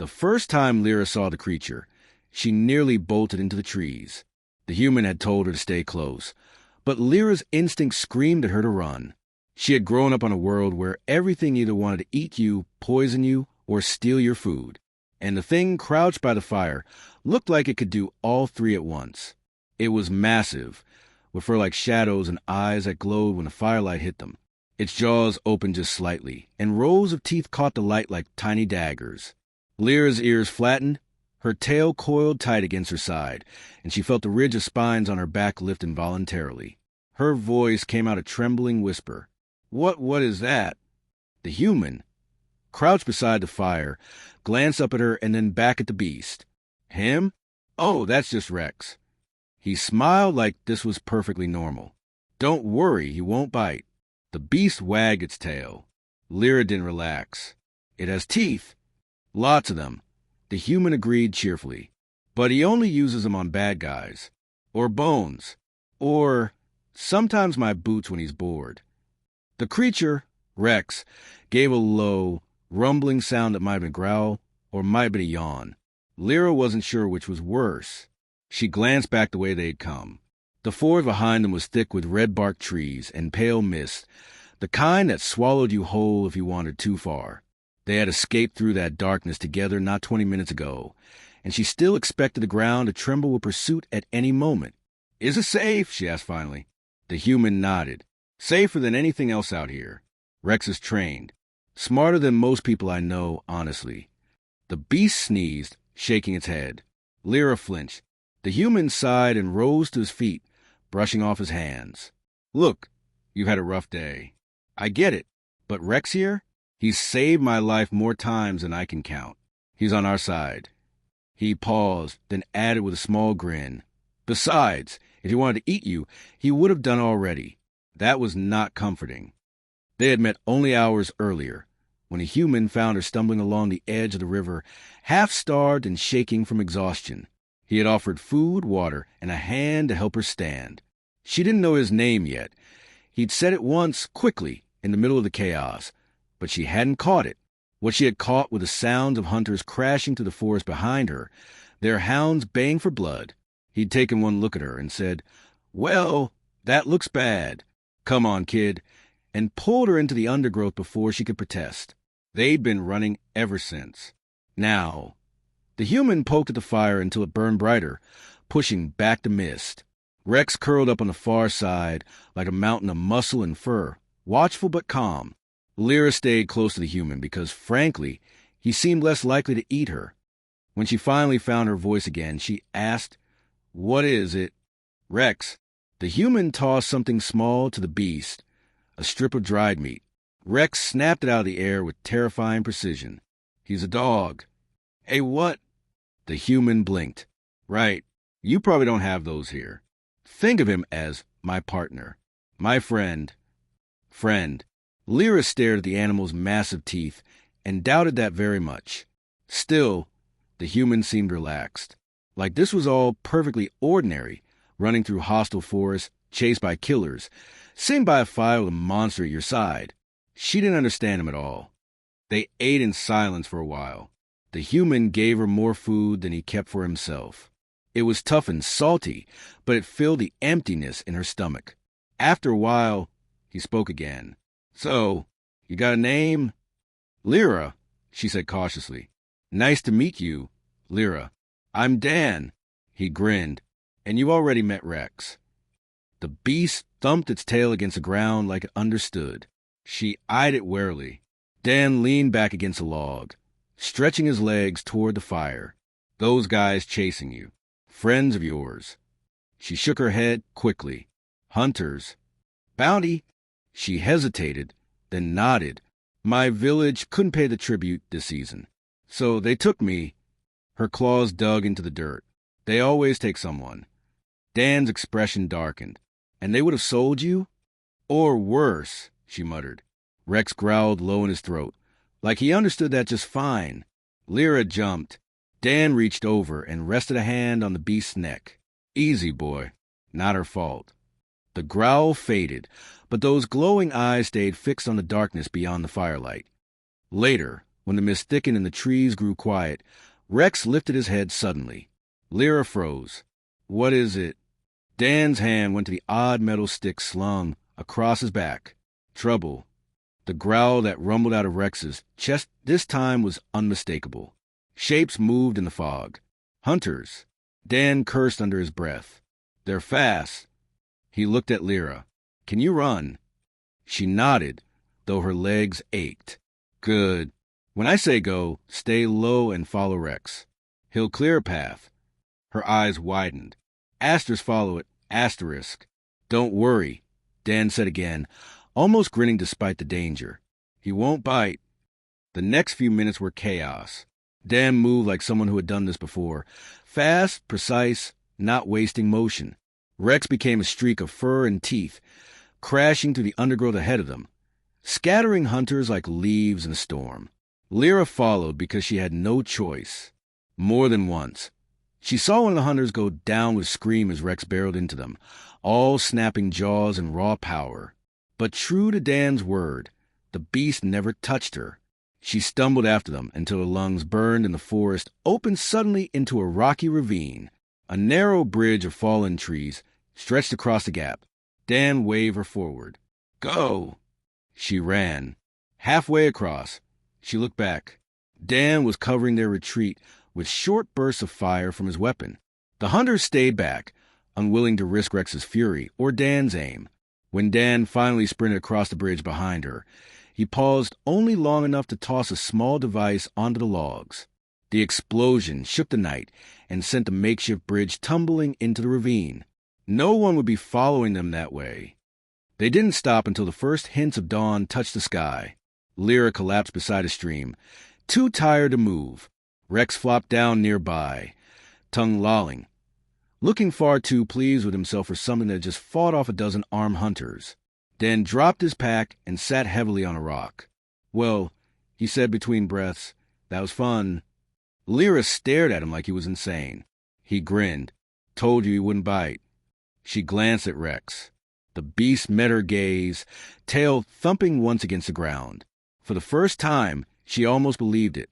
The first time Lyra saw the creature, she nearly bolted into the trees. The human had told her to stay close, but Lyra's instinct screamed at her to run. She had grown up on a world where everything either wanted to eat you, poison you, or steal your food, and the thing crouched by the fire looked like it could do all three at once. It was massive, with fur-like shadows and eyes that glowed when the firelight hit them. Its jaws opened just slightly, and rows of teeth caught the light like tiny daggers. Lyra's ears flattened, her tail coiled tight against her side, and she felt the ridge of spines on her back lift involuntarily. Her voice came out a trembling whisper. What is that?" The human, crouched beside the fire, glanced up at her and then back at the beast. "Him? Oh, that's just Rex." He smiled like this was perfectly normal. "Don't worry, he won't bite." The beast wagged its tail. Lyra didn't relax. "It has teeth." "Lots of them." The human agreed cheerfully. "But he only uses them on bad guys. Or bones. Or sometimes my boots when he's bored." The creature, Rex, gave a low, rumbling sound that might have been a growl or might have been a yawn. Lyra wasn't sure which was worse. She glanced back the way they had come. The forest behind them was thick with red-barked trees and pale mist, the kind that swallowed you whole if you wandered too far. They had escaped through that darkness together not 20 minutes ago, and she still expected the ground to tremble with pursuit at any moment. "Is it safe?" she asked finally. The human nodded. "Safer than anything else out here. Rex is trained. Smarter than most people I know, honestly." The beast sneezed, shaking its head. Lyra flinched. The human sighed and rose to his feet, brushing off his hands. "Look, you've had a rough day. I get it. But Rex here? He's saved my life more times than I can count. He's on our side." He paused, then added with a small grin. "Besides, if he wanted to eat you, he would have done already." That was not comforting. They had met only hours earlier, when a human found her stumbling along the edge of the river, half-starved and shaking from exhaustion. He had offered food, water, and a hand to help her stand. She didn't know his name yet. He'd said it once, quickly, in the middle of the chaos, but she hadn't caught it. What she had caught were the sounds of hunters crashing through the forest behind her, their hounds baying for blood. He'd taken one look at her and said, "Well, that looks bad. Come on, kid," and pulled her into the undergrowth before she could protest. They'd been running ever since. Now, the human poked at the fire until it burned brighter, pushing back the mist. Rex curled up on the far side like a mountain of muscle and fur, watchful but calm. Lyra stayed close to the human because, frankly, he seemed less likely to eat her. When she finally found her voice again, she asked, "What is it?" "Rex." The human tossed something small to the beast, a strip of dried meat. Rex snapped it out of the air with terrifying precision. "He's a dog." "A what?" The human blinked. "Right. You probably don't have those here. Think of him as my partner. My friend." Friend. Lyra stared at the animal's massive teeth and doubted that very much. Still, the human seemed relaxed. Like this was all perfectly ordinary, running through hostile forests, chased by killers, sitting by a fire with a monster at your side. She didn't understand him at all. They ate in silence for a while. The human gave her more food than he kept for himself. It was tough and salty, but it filled the emptiness in her stomach. After a while, he spoke again. "So, you got a name?" "Lyra," she said cautiously. "Nice to meet you, Lyra." "I'm Dan." He grinned. "And you already met Rex." The beast thumped its tail against the ground like it understood. She eyed it warily. Dan leaned back against a log, stretching his legs toward the fire. "Those guys chasing you. Friends of yours." She shook her head quickly. "Hunters." "Bounty." She hesitated, then nodded. "My village couldn't pay the tribute this season. So they took me." Her claws dug into the dirt. "They always take someone." Dan's expression darkened. "And they would have sold you?" "Or worse," she muttered. Rex growled low in his throat, like he understood that just fine. Lyra jumped. Dan reached over and rested a hand on the beast's neck. "Easy, boy." Not her fault. The growl faded, but those glowing eyes stayed fixed on the darkness beyond the firelight. Later, When the mist thickened and the trees grew quiet, Rex lifted his head suddenly. Lyra froze. "What is it?" Dan's hand went to the odd metal stick slung across his back. "Trouble." The growl that rumbled out of Rex's chest this time was unmistakable. Shapes moved in the fog. "Hunters." Dan cursed under his breath. "They're fast." He looked at Lyra. "Can you run?" She nodded, though her legs ached. "Good. When I say go, stay low and follow Rex. He'll clear a path." Her eyes widened. "Asterisk follow it. Asterisk." "Don't worry," Dan said again, almost grinning despite the danger. "He won't bite." The next few minutes were chaos. Dan moved like someone who had done this before. Fast, precise, not wasting motion. Rex became a streak of fur and teeth, crashing through the undergrowth ahead of them, scattering hunters like leaves in a storm. Lyra followed because she had no choice. More than once. She saw one of the hunters go down with a scream as Rex barreled into them, all snapping jaws and raw power. But true to Dan's word, the beast never touched her. She stumbled after them until her lungs burned and the forest opened suddenly into a rocky ravine. A narrow bridge of fallen trees stretched across the gap. Dan waved her forward. "Go!" She ran. Halfway across, she looked back. Dan was covering their retreat with short bursts of fire from his weapon. The hunters stayed back, unwilling to risk Rex's fury or Dan's aim. When Dan finally sprinted across the bridge behind her, he paused only long enough to toss a small device onto the logs. The explosion shook the night and sent the makeshift bridge tumbling into the ravine. No one would be following them that way. They didn't stop until the first hints of dawn touched the sky. Lyra collapsed beside a stream, too tired to move. Rex flopped down nearby, tongue lolling, looking far too pleased with himself for something that had just fought off a dozen armed hunters. Dan dropped his pack and sat heavily on a rock. "Well," he said between breaths, "that was fun." Lyra stared at him like he was insane. He grinned. "Told you he wouldn't bite." She glanced at Rex. The beast met her gaze, tail thumping once against the ground. For the first time, she almost believed it.